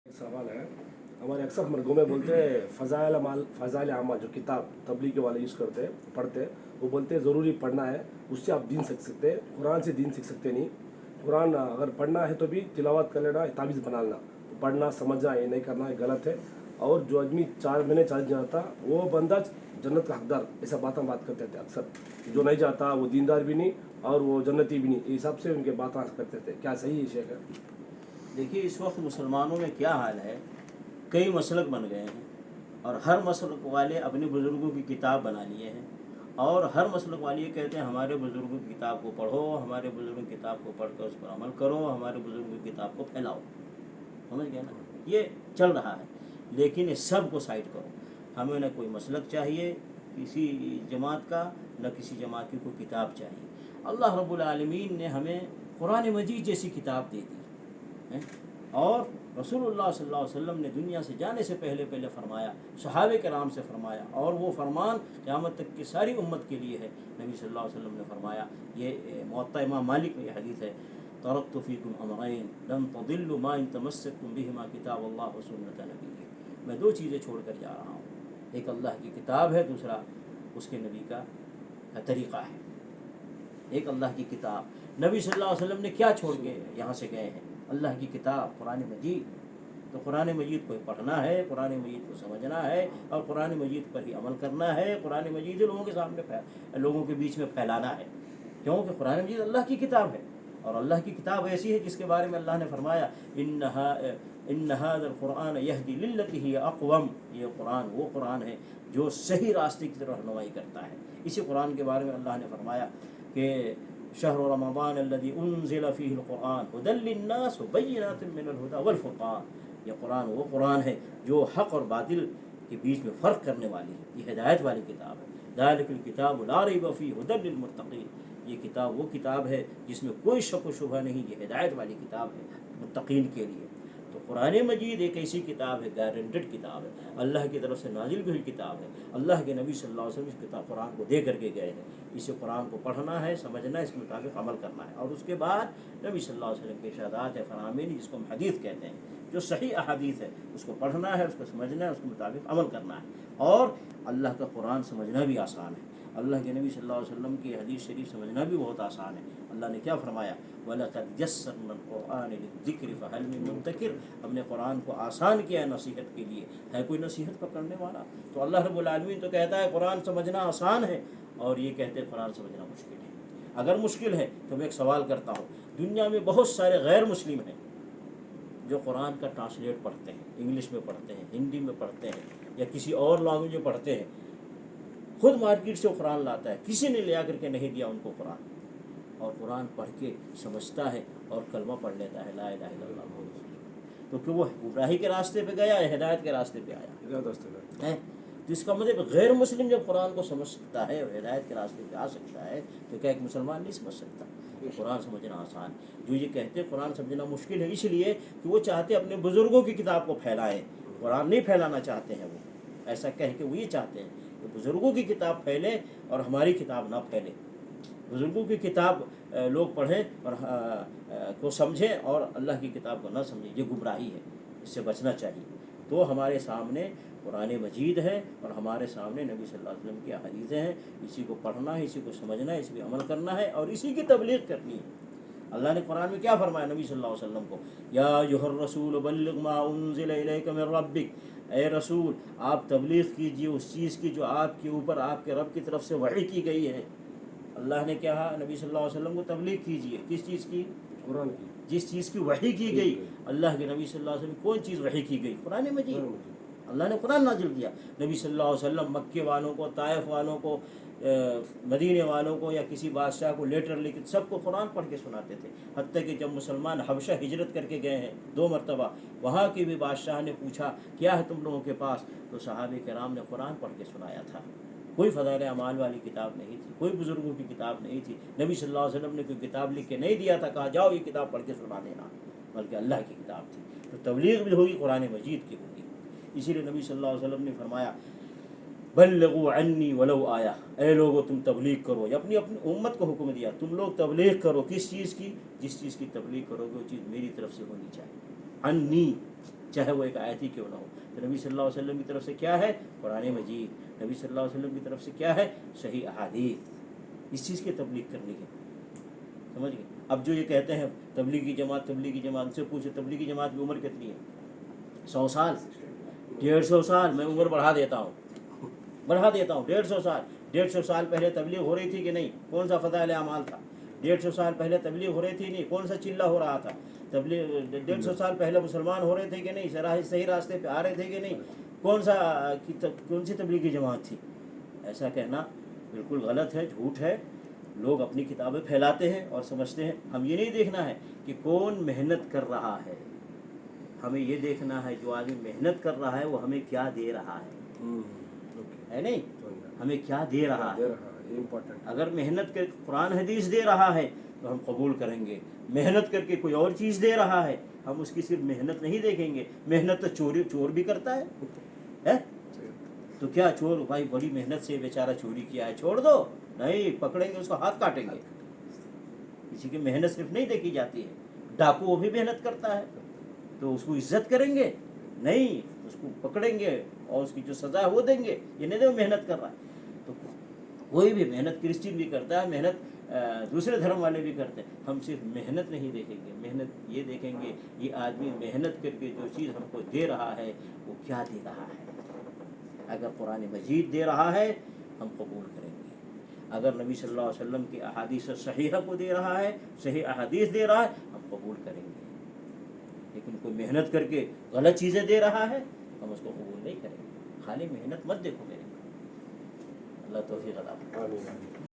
एक सवाल है। हमारे अक्सर मर्गों में बोलते हैं फ़ज़ाइल आमा, जो किताब तबलीग के वाले यूज़ करते हैं पढ़ते हैं, वो बोलते हैं ज़रूरी पढ़ना है, उससे आप दीन सीख सकते हैं, कुरान से दीन सीख सकते नहीं। कुरान अगर पढ़ना है तो भी तिलावत कर लेना, तावीज़ बना लेना, तो पढ़ना समझना ये नहीं करना, ये गलत है। और जो आदमी 4 महीने 40 जाता वो बंदा जन्नत का हकदार, ऐसा बात करते थे अक्सर। जो नहीं जाता वो दीनदार भी नहीं और वो जन्नती भी नहीं, हिसाब से उनके बात करते थे। क्या सही है शेख है? देखिए, इस वक्त मुसलमानों में क्या हाल है, कई मसलक बन गए हैं और हर मसलक वाले अपने बुज़ुर्गों की किताब बना लिए हैं और हर मसलक वाले ये कहते हैं हमारे बुज़ुर्गों की किताब को पढ़ो, हमारे बुज़ुर्गों की किताब को पढ़ कर उस पर अमल करो, हमारे बुज़ुर्गों की किताब को फैलाओ। समझ गए ना? ये चल रहा है, लेकिन इस सब को साइड करो। हमें न कोई मसलक चाहिए किसी जमात का, न किसी जमात की कोई किताब चाहिए। अल्लाह रब्बुल आलमीन ने हमें कुरान मजीद जैसी किताब दे दी है और रसूलुल्लाह सल्लल्लाहु अलैहि वसल्लम ने दुनिया से जाने से पहले फरमाया, सहाबे कराम से फरमाया, और वो फरमान क़यामत तक की सारी उम्मत के लिए है। नबी सल्लल्लाहु अलैहि वसल्लम ने फरमाया, ये मुअत्ता इमाम मालिक में ये हदीस है, तरक्तु फ़ीकुम अमरैन लन तदिल्लु मा इन तमस्सकतुम बिहिमा किताबल्लाह व सुन्नत नबी। मैं दो चीज़ें छोड़ कर जा रहा हूँ, एक अल्लाह की किताब है, दूसरा उसके नबी का तरीक़ा है। एक अल्लाह की किताब, नबी सल्लल्लाहु अलैहि वसल्लम ने क्या छोड़ के यहाँ से गए हैं? अल्लाह की किताब कुरान मजीद। तो कुरान मजीद को पढ़ना है, कुरान मजीद को समझना है और कुरान मजीद पर ही अमल करना है। कुरान मजीद लोगों के सामने लोगों के बीच में फैलाना है, क्योंकि कुरान मजीद अल्लाह की किताब है और अल्लाह की किताब ऐसी है जिसके बारे में अल्लाह ने फरमाया, इन्न हाज़ल कुरान यहदी लिल्लती हिय अक़वम। ये कुरान वो कुरान है जो सही रास्ते की तरफ रहनुमाई करता है। इसी कुरान के बारे में अल्लाह ने फरमाया कि शहर रमज़ान अल्लज़ी उन्ज़िल फ़ीहिल कुरान हुदल लिन्नास व बय्यिनातिन मिनल हुदा वल फ़ुरक़ान। ये कुरान वो कुरान है जो हक़ और बातिल के बीच में फ़र्क करने वाली है, ये हिदायत वाली किताब है। ज़ालिकल किताबु ला रैब फ़ीहि हुदल लिल मुत्तक़ीन। ये किताब वो किताब है जिसमें कोई शक व शुबहा नहीं, ये हिदायत वाली किताब है मुत्तक़ीन के लिए। तो कुरान मजीद एक ऐसी किताब है, गारंटेड किताब है, अल्लाह की तरफ से नाजिल हुई किताब है। अल्लाह के नबी सल्लल्लाहु अलैहि वसल्लम इस किताब कुरान को दे करके गए हैं। इसे कुरान को पढ़ना है, समझना है, इसके मुताबिक अमल करना है और उसके बाद नबी सल्लल्लाहु अलैहि वसल्लम के इरशादात है फरामीनी, जिसको हम हदीस कहते हैं, जो सही अहादीस है, उसको पढ़ना है, उसको समझना है, उसके मुताबिक अमल करना है। और अल्लाह का कुरान समझना भी आसान है, अल्लाह के नबी सल्लल्लाहु अलैहि वसल्लम की हदीस शरीफ समझना भी बहुत आसान है। अल्लाह ने क्या फरमाया, वलक़द यस्सरनल क़ुरआन लिज़्ज़िक्रि फ़हल मिन मुद्दकिर। हमने कुरान को आसान किया है नसीहत के लिए, है कोई नसीहत पकड़ने वाला? तो अल्लाह रब्बुल आलमीन तो कहता है कुरान समझना आसान है और ये कहते हैं कुरान समझना मुश्किल है। अगर मुश्किल है तो मैं एक सवाल करता हूँ, दुनिया में बहुत सारे गैर मुस्लिम हैं जो कुरान का ट्रांसलेट पढ़ते हैं, इंग्लिश में पढ़ते हैं, हिंदी में पढ़ते हैं या किसी और लैंग्वेज में पढ़ते हैं, खुद मार्केट से कुरान लाता है, किसी ने ले आकर के नहीं दिया उनको कुरान, और कुरान पढ़ के समझता है और कलमा पढ़ लेता है, ला इलाहा इल्लल्लाह मुहम्मद रसूलुल्लाह। तो कि वो गुमराही के रास्ते पे गया या हिदायत के रास्ते पे आया है? तो इसका मतलब गैर मुस्लिम जब कुरान को समझ सकता है और हिदायत के रास्ते पे आ सकता है, तो क्या एक मुसलमान नहीं समझ सकता? कुरान समझना आसान। जो ये कहते हैं कुरान समझना मुश्किल है, इसलिए कि वो चाहते अपने बुज़ुर्गों की किताब को फैलाएं, कुरान नहीं फैलाना चाहते हैं। वो ऐसा कह के वो ये चाहते हैं कि बुज़ुर्गों की किताब फैले और हमारी किताब ना फैले। बुज़ुर्गों की किताब लोग पढ़ें और को समझें और अल्लाह की किताब को ना समझें, ये गुमराही है, इससे बचना चाहिए। तो हमारे सामने कुरान मजीद है और हमारे सामने नबी सल्लल्लाहु अलैहि वसल्लम की हदीसें हैं, इसी को पढ़ना है, इसी को समझना है, इस पर अमल करना है और इसी की तबलीग करनी है। अल्लाह ने कुरान में क्या फरमाया नबी सल्लल्लाहु अलैहि वसल्लम को, या अय्युहर रसूल बल्लिग मा उन्ज़िला इलैका मिन रब्बिक। ए रसूल, आप तबलीग कीजिए उस चीज़ की जो आपके ऊपर आपके रब की तरफ से वही की गई है। अल्लाह ने क्या नबी सल्लल्लाहु अलैहि वसल्लम को तबलीग कीजिए, किस चीज़ की? कुरान की। जिस चीज़ की वही की गई, अल्लाह के नबी सल्लल्लाहु अलैहि वसल्लम कौन चीज़ वही की गई? कुरान मजीद। अल्लाह ने कुरान नाजिल किया। नबी सल्लल्लाहु अलैहि वसल्लम मक्के वालों को, ताइफ वालों को, मदीने वालों को या किसी बादशाह को लेटर लिख सबको कुरान पढ़ के सुनाते थे। हत्ता कि जब मुसलमान हबशा हिजरत करके गए हैं 2 मरतबा, वहाँ के भी बादशाह ने पूछा क्या है तुम लोगों के पास, तो सहाबे किराम ने कुरान पढ़ के सुनाया था। कोई फ़ज़ाइल अमाल वाली किताब नहीं थी, कोई बुज़ुर्गों की किताब नहीं थी। नबी सल्लल्लाहु अलैहि वसल्लम ने कोई किताब लिख के नहीं दिया था, कहा जाओ ये किताब पढ़ के सुना देना, बल्कि अल्लाह की किताब थी। तो तबलीग भी होगी कुरान मजीद की होगी। इसीलिए नबी सल्लल्लाहु अलैहि वसल्लम ने फरमाया, बल्लिगू अन्नी वलो आया। ए लोगो तुम तबलीग करो, या अपनी अपनी उम्मत को हुक्म दिया, तुम लोग तबलीग करो। किस चीज़ की? जिस चीज़ की तबलीग करोगे वो चीज़ मेरी तरफ से होनी चाहिए। अन्नी, चाहे वो एक आयत ही क्यों ना हो। तो नबी सल्लल्लाहु अलैहि वसल्लम की तरफ से क्या है? कुरान मजीद। नबी सल्लल्लाहु अलैहि वसल्लम की तरफ से क्या है? सही अहादीस। इस चीज़ की तबलीग करनी है, समझ गए। अब जो ये कहते हैं तबलीगी जमात उनसे पूछे तबलीगी जमात की उम्र कितनी है? 100 साल, 150 साल? मैं उम्र बढ़ा देता हूँ 150 साल। 150 साल पहले तबलीग हो रही थी कि नहीं? कौन सा फ़ज़ाइल अमाल था? 150 साल पहले तबलीग हो रही थी नहीं? कौन सा चिल्ला हो रहा था? तबलीग 150 साल पहले मुसलमान हो रहे थे कि नहीं? सही रास्ते पे आ रहे थे कि नहीं? कौन सी तबलीगी जमात थी? ऐसा कहना बिल्कुल गलत है, झूठ है। लोग अपनी किताबें फैलाते हैं और समझते हैं। हम ये नहीं देखना है कि कौन मेहनत कर रहा है, हमें ये देखना है जो आदमी मेहनत कर रहा है वो हमें क्या दे रहा है नहीं, हमें क्या दे रहा है। इम्पोर्टेंट। अगर मेहनत कर कुरान हदीस दे रहा है तो हम कबूल करेंगे। मेहनत करके कोई और चीज़ दे रहा है, हम उसकी सिर्फ मेहनत नहीं देखेंगे। मेहनत तो चोर भी करता है? तो क्या चोर भाई बड़ी मेहनत से बेचारा चोरी किया है, छोड़ दो? नहीं, पकड़ेंगे उसका हाथ काटेंगे। किसी की मेहनत सिर्फ नहीं देखी जाती है। डाकू वो भी मेहनत करता है तो उसको इज्जत करेंगे? नहीं, उसको पकड़ेंगे और उसकी जो सज़ा है वो देंगे। ये नहीं वो मेहनत कर रहा है। तो कोई भी मेहनत, क्रिश्चियन भी करता है मेहनत, दूसरे धर्म वाले भी करते हैं। हम सिर्फ मेहनत नहीं देखेंगे, मेहनत ये देखेंगे ये आदमी मेहनत करके जो चीज़ हमको दे रहा है वो क्या दे रहा है। अगर कुरान मजीद दे रहा है हम कबूल करेंगे। अगर नबी सल्लल्लाहु अलैहि वसल्लम की अहादीस सहीहा को दे रहा है, सही अहादीस दे रहा है, हम कबूल करेंगे। लेकिन कोई मेहनत करके गलत चीज़ें दे रहा है हम उसको कबूल नहीं करेंगे। खाली मेहनत मत देखो मेरे, अल्लाह तौफीक अता फरमाए। आमीन।